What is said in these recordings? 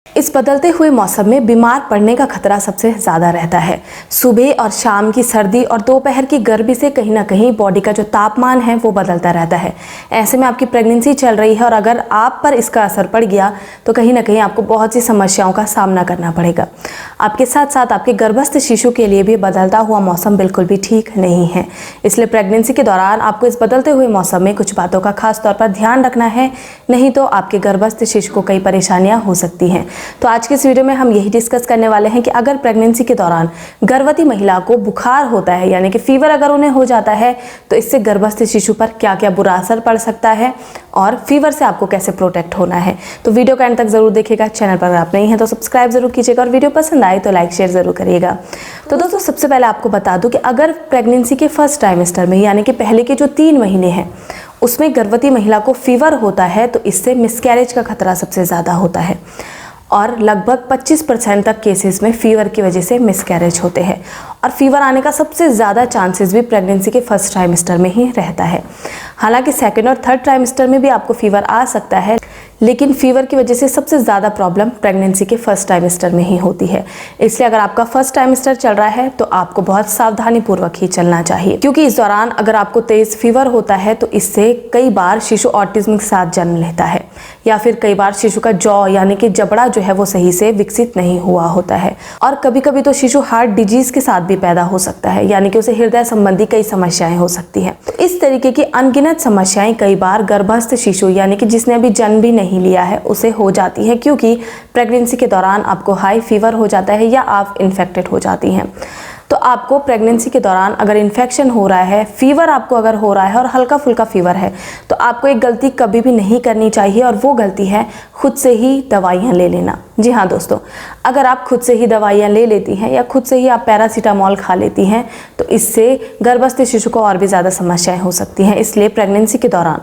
इस बदलते हुए मौसम में बीमार पड़ने का खतरा सबसे ज़्यादा रहता है। सुबह और शाम की सर्दी और दोपहर की गर्मी से कहीं ना कहीं बॉडी का जो तापमान है वो बदलता रहता है। ऐसे में आपकी प्रेगनेंसी चल रही है और अगर आप पर इसका असर पड़ गया तो कहीं ना कहीं आपको बहुत सी समस्याओं का सामना करना पड़ेगा। आपके साथ साथ आपके गर्भस्थ शिशु के लिए भी बदलता हुआ मौसम बिल्कुल भी ठीक नहीं है। इसलिए प्रेगनेंसी के दौरान आपको इस बदलते हुए मौसम में कुछ बातों का खास तौर पर ध्यान रखना है, नहीं तो आपके गर्भस्थ शिशु को कई परेशानियां हो सकती हैं। तो आज के इस वीडियो में हम यही डिस्कस करने वाले हैं कि अगर प्रेगनेंसी के दौरान गर्भवती महिला को बुखार होता है, यानी कि फीवर अगर उन्हें हो जाता है, तो इससे गर्भस्थ शिशु पर क्या क्या बुरा असर पड़ सकता है और फीवर से आपको कैसे प्रोटेक्ट होना है। तो वीडियो का अंत तक जरूर देखिएगा। चैनल पर अगर आप नहीं हैं तो सब्सक्राइब जरूर कीजिएगा और वीडियो पसंद आए तो लाइक शेयर जरूर करिएगा। तो दोस्तों, सबसे पहले आपको बता दूं कि अगर प्रेगनेंसी के फर्स्ट ट्राइमेस्टर में, यानी कि पहले के जो 3 महीने हैं, उसमें गर्भवती महिला को फीवर होता है तो इससे मिसकैरेज का खतरा सबसे ज़्यादा होता है और लगभग 25% तक केसेस में फीवर की वजह से मिसकैरेज होते हैं। और फीवर आने का सबसे ज़्यादा चांसेस भी प्रेगनेंसी के फर्स्ट ट्राइमेस्टर में ही रहता है। हालांकि सेकंड और थर्ड ट्राइमेस्टर में भी आपको फीवर आ सकता है, लेकिन फीवर की वजह से सबसे ज़्यादा प्रॉब्लम प्रेगनेंसी के फर्स्ट ट्राइमेस्टर में ही होती है। इसलिए अगर आपका फर्स्ट ट्राइमेस्टर चल रहा है तो आपको बहुत सावधानीपूर्वक ही चलना चाहिए, क्योंकि इस दौरान अगर आपको तेज़ फीवर होता है तो इससे कई बार शिशु ऑटिज्म के साथ जन्म लेता है, या फिर कई बार शिशु का जॉ यानी कि जबड़ा जो है वो सही से विकसित नहीं हुआ होता है। और कभी कभी तो शिशु हार्ट डिजीज के साथ भी पैदा हो सकता है, यानी कि उसे हृदय संबंधी कई समस्याएं हो सकती हैं। तो इस तरीके की अनगिनत समस्याएं कई बार गर्भस्थ शिशु यानी कि जिसने अभी जन्म भी नहीं लिया है उसे हो जाती है, क्योंकि प्रेगनेंसी के दौरान आपको हाई फीवर हो जाता है या आप इन्फेक्टेड हो जाती हैं। तो आपको प्रेगनेंसी के दौरान अगर इन्फेक्शन हो रहा है, फीवर आपको अगर हो रहा है और हल्का फुल्का फीवर है, तो आपको एक गलती कभी भी नहीं करनी चाहिए, और वो गलती है खुद से ही दवाइयाँ ले लेना। जी हाँ दोस्तों, अगर आप खुद से ही दवाइयाँ ले लेती हैं या खुद से ही आप पैरासीटामोल खा लेती हैं तो इससे गर्भस्थ शिशु को और भी ज़्यादा समस्याएं हो सकती हैं। इसलिए प्रेगनेंसी के दौरान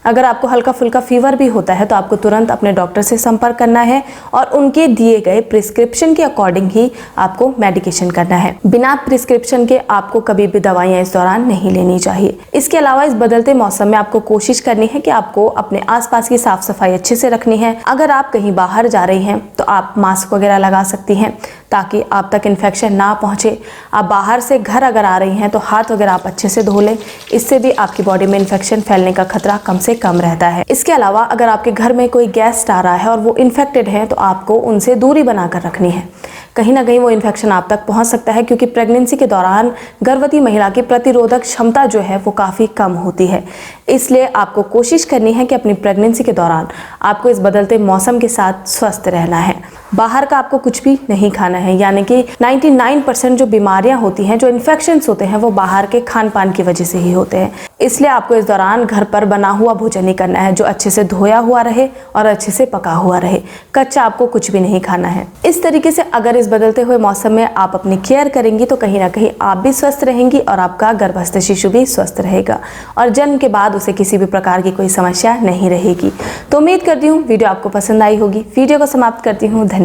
अगर आपको हल्का फुल्का फीवर भी होता है तो आपको तुरंत अपने डॉक्टर से संपर्क करना है और उनके दिए गए प्रिस्क्रिप्शन के अकॉर्डिंग ही आपको मेडिकेशन करना है। बिना प्रिस्क्रिप्शन के आपको कभी भी दवाइयाँ इस दौरान नहीं लेनी चाहिए। इसके अलावा इस बदलते मौसम में आपको कोशिश करनी है कि आपको अपने आसपास की साफ सफाई अच्छे से रखनी है। अगर आप कहीं बाहर जा रही हैं तो आप मास्क वगैरह लगा सकती हैं ताकि आप तक इन्फेक्शन ना पहुंचे। आप बाहर से घर अगर आ रही हैं तो हाथ वगैरह आप अच्छे से धो लें, इससे भी आपकी बॉडी में इन्फेक्शन फैलने का खतरा कम से कम रहता है। इसके अलावा अगर आपके घर में कोई गेस्ट आ रहा है और वो इन्फेक्टेड है तो आपको उनसे दूरी बनाकर रखनी है। कहीं ना कहीं वो इन्फेक्शन आप तक पहुंच सकता है, क्योंकि प्रेगनेंसी के दौरान गर्भवती महिला की प्रतिरोधक क्षमता जो है वो काफ़ी कम होती है। इसलिए आपको कोशिश करनी है कि अपनी प्रेगनेंसी के दौरान आपको इस बदलते मौसम के साथ स्वस्थ रहना है। बाहर का आपको कुछ भी नहीं खाना है, यानी कि 99% जो बीमारियां होती हैं, जो इन्फेक्शंस होते हैं, वो बाहर के खान पान की वजह से ही होते हैं। इसलिए आपको इस दौरान घर पर बना हुआ भोजन ही करना है, जो अच्छे से धोया हुआ रहे और अच्छे से पका हुआ रहे। कच्चा आपको कुछ भी नहीं खाना है। इस तरीके से अगर इस बदलते हुए मौसम में आप अपनी केयर करेंगी तो कहीं ना कहीं आप भी स्वस्थ रहेंगी और आपका गर्भस्थ शिशु भी स्वस्थ रहेगा और जन्म के बाद उसे किसी भी प्रकार की कोई समस्या नहीं रहेगी। तो उम्मीद करती हूँ वीडियो आपको पसंद आई होगी। वीडियो को समाप्त करती हूँ। धन्यवाद।